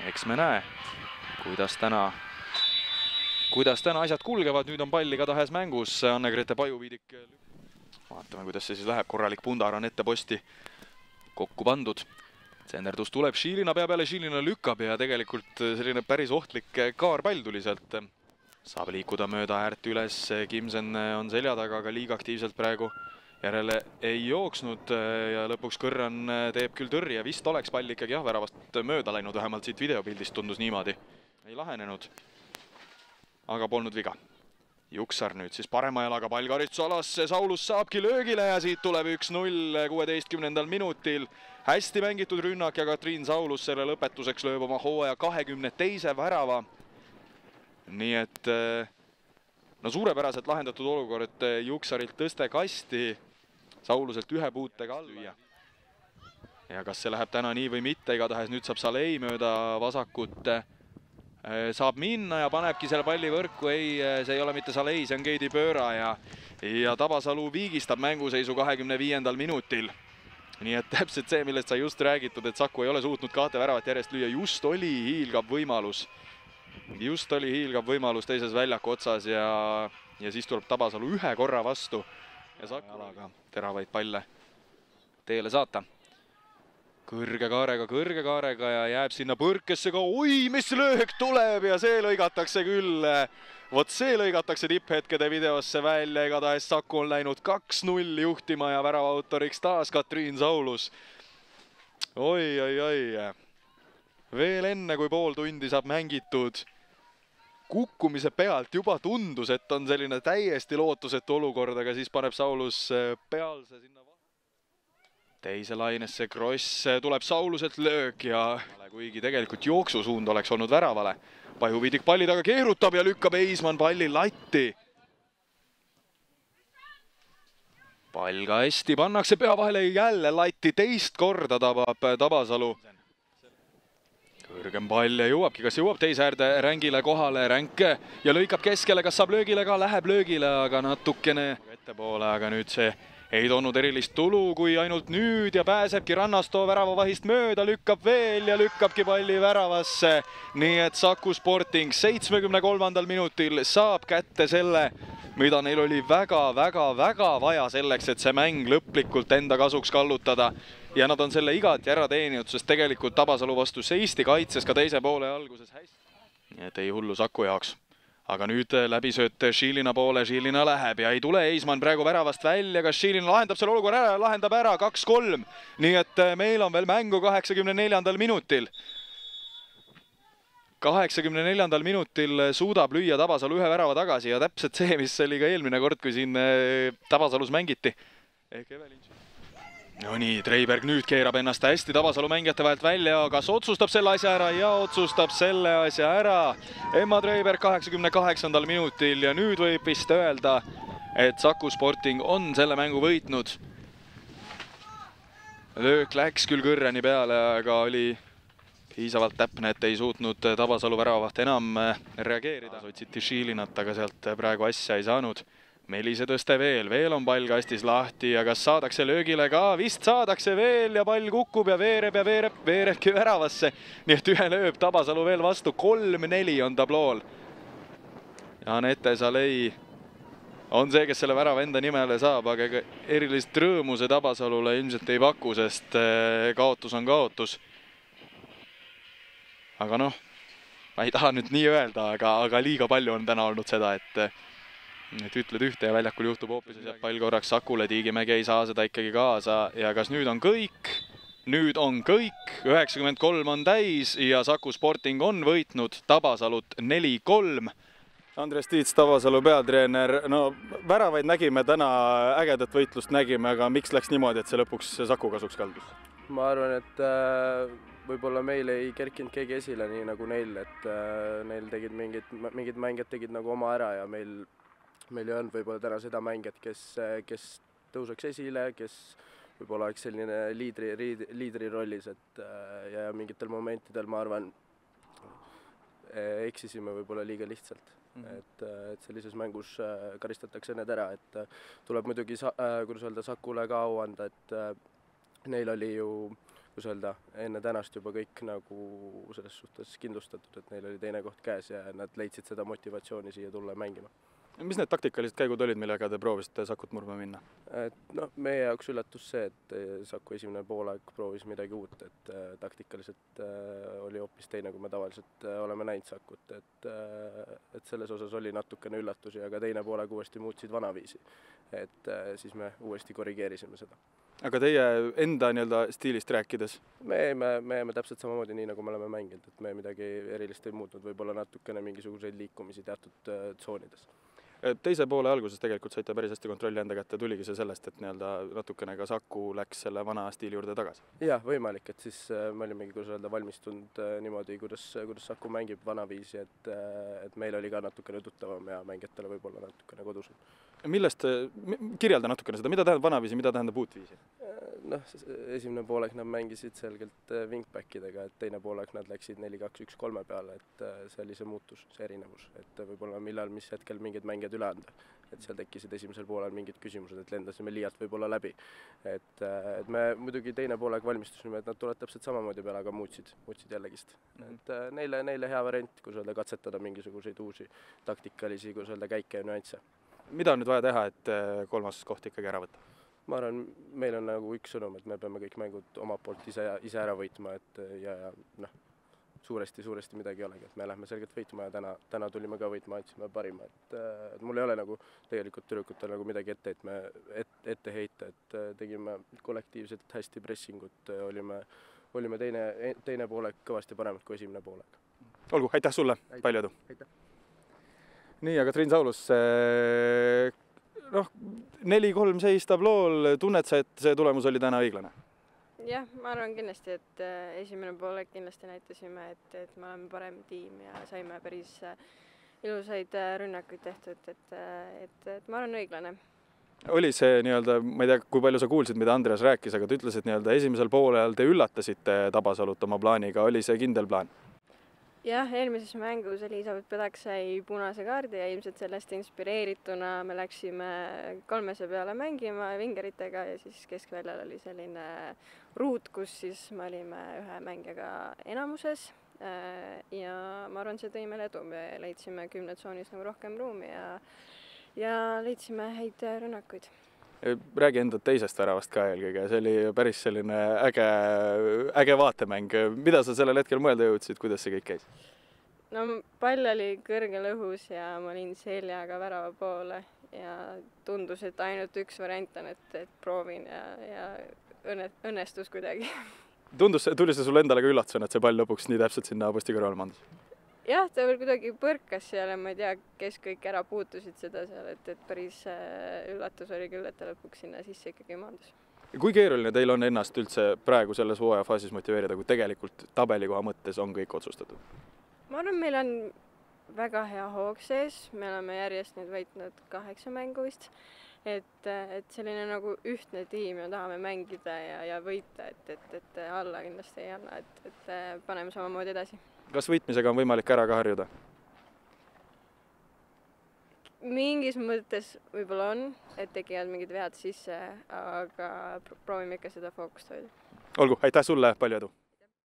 Eks me näe, kuidas täna asjad kulgevad. Nüüd on pall igatahes mängus. Anne-Grete Pajuviidik. Vaatame, kuidas see siis läheb. Korralik pundar on ette posti kokku pandud. Tsenderdus tuleb Šilina pea peale, Šilina lükkab ja tegelikult selline päris ohtlik kaarpall tuli sealt. Saab liikuda mööda äärt üles. Kimsen on selja taga, aga liiga aktiivselt praegu järele ei jooksnud ja lõpuks Kõrran teeb küll tõrje. Vist oleks pall ikkagi väravast mööda läinud, vähemalt siit videopildist tundus niimoodi. Ei lahenenud, aga polnud viga. Juksar nüüd siis parema jalaga pall karistusalasse. Saulus saabki löögile ja siit tuleb 1-0 16. minutil. Hästi mängitud rünnak ja Katriin Saulus selle lõpetuseks lööb oma hooaja 22. värava. Nii et suurepäraselt lahendatud olukord Juksarilt tõste kasti. Sauluselt ühe puutega alla. Ja kas see läheb täna nii või mitte, igatahes nüüd saab Salei mööda vasakut. Saab minna ja panebki selle palli võrku. Ei, see ei ole mitte Salei, see on Keidi Pööra ja Tabasalu viigistab mänguseisu 25. minutil. Nii et täpselt see, millest sai just räägitud, et Saku ei ole suutnud 2 väravat järjest lüüa. Just oli hiilgav võimalus teises väljaku otsas ja siis tuleb Tabasalu ühe korra vastu ja Saku jalaga teravaid palle teele saata. Kõrge kaarega ja jääb sinna põrkesse ka. Oi, mis löök tuleb ja see lõigatakse küll. Vot see lõigatakse tipphetkede videosse välja. Igatahes Saku on läinud 2-0 juhtima ja väravautoriks taas Katriin Saulus. Oi. Veel enne kui pool tundi saab mängitud. Kukkumise pealt juba tundus, et on selline täiesti lootusetu olukord, aga siis paneb Saulus pealse sinna. Teise lainesse Kross, tuleb Sauluselt löök ja kuigi tegelikult jooksusuund oleks olnud väravale. Pajuviidik palli taga keerutab ja lükkab Eismann palli latti. Pall ka hästi, pannakse pea vahele jälle latti, teist korda tabab Tabasalu. Kõrgem pall ja jõuabki, kas jõuab teise äärde Rängile kohale, Ränk ja lõikab keskele, kas saab löögile ka, läheb löögile, aga natukene ettepoole, aga nüüd see ei toonud erilist tulu, kui ainult nüüd ja pääsebki Rannastoo väravavahist mööda, lükkab veel ja lükkabki palli väravasse. Nii et Saku Sporting 73. minutil saab kätte selle, mida neil oli väga vaja selleks, et see mäng lõplikult enda kasuks kallutada. Ja nad on selle igati ära teeninud, sest tegelikult Tabasalu vastu seisti kaitses ka teise poole alguses hästi. Nii et ei hullu Saku jaoks. Aga nüüd läbisööt Šilina poole, Šilina läheb ja ei tule Eismann praegu väravast välja, kas Šilina lahendab selle olukorra ära, lahendab ära 2-3. Nii et meil on veel mängu 84. minutil. 84. minutil suudab lüüa Tabasalu ühe värava tagasi ja täpselt see, mis oli ka eelmine kord, kui siin Tabasalus mängiti. No nii, Treiberg nüüd keerab ennast hästi Tabasalu mängijate vahelt välja, kas otsustab selle asja ära ja otsustab selle asja ära. Emma Treiberg 88. minutil ja nüüd võib vist öelda, et Saku Sporting on selle mängu võitnud. Löök läks küll Kõrrani peale, aga oli piisavalt täpne, et ei suutnud Tabasalu väravaht enam reageerida. Otsiti Šilinat, aga sealt praegu asja ei saanud. Melise tõste veel on pall kastis lahti ja kas saadakse löögile ka? Vist saadakse veel ja pall kukub ja veerebki väravasse. Nii et ühe lööb Tabasalu veel vastu, 3-4 on tablool. Anette Salei on see, kes selle värava enda nimele saab, aga erilist rõõmu see Tabasalule ilmselt ei paku, sest kaotus on kaotus. Aga noh, ma ei taha nüüd nii öelda, aga liiga palju on täna olnud seda, et ütled ühte ja väljakul juhtub hoopis ja sealt pall korraks Sakule, Tiigimägi ei saa seda ikkagi kaasa ja kas nüüd on kõik? Nüüd on kõik, 93 on täis ja Saku Sporting on võitnud Tabasalut 4-3. Andres Tiits, Tabasalu peatreener, no väravaid nägime täna, ägedat võitlust nägime, aga miks läks niimoodi, et see lõpuks Saku kasuks kaldus? Ma arvan, et võib-olla meil ei kerkinud keegi esile nii nagu neil, et neil tegid mingid mängijad tegid nagu oma ära ja meil ei olnud võib-olla täna seda mängijat, kes tõuseks esile, kes võib-olla oleks selline liidri rollis, ja mingitel momentidel, ma arvan, eksisime võib-olla liiga lihtsalt. Et sellises mängus karistatakse need ära, et tuleb muidugi, kuidas öelda, Sakule ka au anda, et neil oli ju kuidas öelda, enne tänast juba kõik nagu selles suhtes kindlustatud, et neil oli teine koht käes ja nad leidsid seda motivatsiooni siia tulla mängima. Mis need taktikalised käigud olid, millega te proovisite Sakut murma minna? Et noh, meie jaoks üllatus see, et Saku esimene poolaeg proovis midagi uut, et taktikaliselt oli hoopis teine, kui me tavaliselt oleme näinud Sakut, et selles osas oli natukene üllatusi, aga teine poolaeg uuesti muutsid vanaviisi, et siis me uuesti korrigeerisime seda. Aga teie enda stiilist rääkides? Me jäime täpselt samamoodi nii, nagu me oleme mänginud, et me midagi erilist ei muutnud, võib-olla natukene mingisuguseid liikumisi teatud tsoonides. Teise poole alguses tegelikult saite päris hästi kontrolli enda kätte, tuligi see sellest, et natukene ka Saku läks selle vana stiili juurde tagasi? Jah, võimalik, et siis me olimegi, kuidas öelda, valmistunud niimoodi, kuidas Saku mängib vanaviisi, et meil oli ka natukene tuttavam ja mängijatele võib-olla natukene kodusem. Millest, kirjelda natukene seda, mida tähendab vanaviisi, mida tähendab uutviisi? Noh, esimene poolek nad mängisid selgelt wingbackidega, et teine poolek nad läksid 4-2-1-3 peale, et see oli see muutus, see erinevus, et võib-olla millal, mis hetkel mingid mängijad üle anda. Et seal tekkisid esimesel poolel mingid küsimused, et lendasime liialt võib-olla läbi. Et me muidugi teine poolek valmistusime, et nad tulevad täpselt samamoodi peale, aga muutsid jällegist. Et neile hea variant, kui öelda, katsetada mingisuguseid uusi taktikalisi, kui öelda, käike ja nüansse. Mida on nüüd vaja teha, et kolmas koht ikkagi ära võtta? Ma arvan, meil on nagu üks sõnum, et me peame kõik mängud oma poolt ise ära võitma, et ja noh, suuresti midagi ei olegi, et me lähme selgelt võitma ja täna tulime ka võitma, andsime parima, et mul ei ole nagu tegelikult tüdrukutel nagu midagi ette heita, et tegime kollektiivselt hästi pressingut, olime teine poolek kõvasti paremad kui esimene poolek. Olgu, aitäh sulle, palju edu! Aitäh! Nii, aga Triin Saulus, 4-3 seis tablool, tunned sa, et see tulemus oli täna õiglane? Jah, ma arvan kindlasti, et esimene poolek kindlasti näitasime, et me oleme parem tiim ja saime päris ilusaid rünnakuid tehtud, et ma arvan õiglane. Oli see ma ei tea, kui palju sa kuulsid, mida Andreas rääkis, aga ta ütles, et esimesel poolel te üllatasite Tabasalut oma plaaniga, oli see kindel plaan? Jah, eelmises mängus Elisabeth Pedak sai punase kaardi ja ilmselt sellest inspireerituna me läksime 3 peale mängima vingeritega ja siis keskväljal oli selline ruut, kus siis me olime ühe mängijaga enamuses ja ma arvan, see tõi meile edu, me leidsime 10 tsoonis nagu rohkem ruumi ja leidsime häid rünnakuid. Räägi enda teisest väravast ka eelkõige, see oli päris selline äge vaatemäng. Mida sa sellel hetkel mõelda jõudsid, kuidas see kõik käis? No pall oli kõrgel õhus ja ma olin seljaga värava poole ja tundus, et ainult üks variant on, et proovin ja õnnestus kuidagi. Tuli see sulle endale ka üllatusena, et see pall lõpuks nii täpselt sinna posti kõrvale mandus? Jah, ta veel kuidagi põrkas seal ja ma ei tea, kes kõik ära puutusid seda seal, et päris üllatus oli küll, et ta lõpuks sinna sisse ikkagi mandus. Kui keeruline teil on ennast üldse praegu selles hooaja faasis motiveerida, kui tegelikult tabelikoha mõttes on kõik otsustatud? Ma arvan, meil on väga hea hoog sees, me oleme järjest nüüd võitnud 8 mängu vist, et selline nagu ühtne tiim ja tahame mängida ja võita, et alla kindlasti ei anna, et paneme samamoodi edasi. Kas võitmisega on võimalik ära ka harjuda? Mingis mõttes võib-olla on, et tekivad mingid vead sisse, aga proovime ikka seda fookust hoida. Olgu, aitäh sulle, palju edu!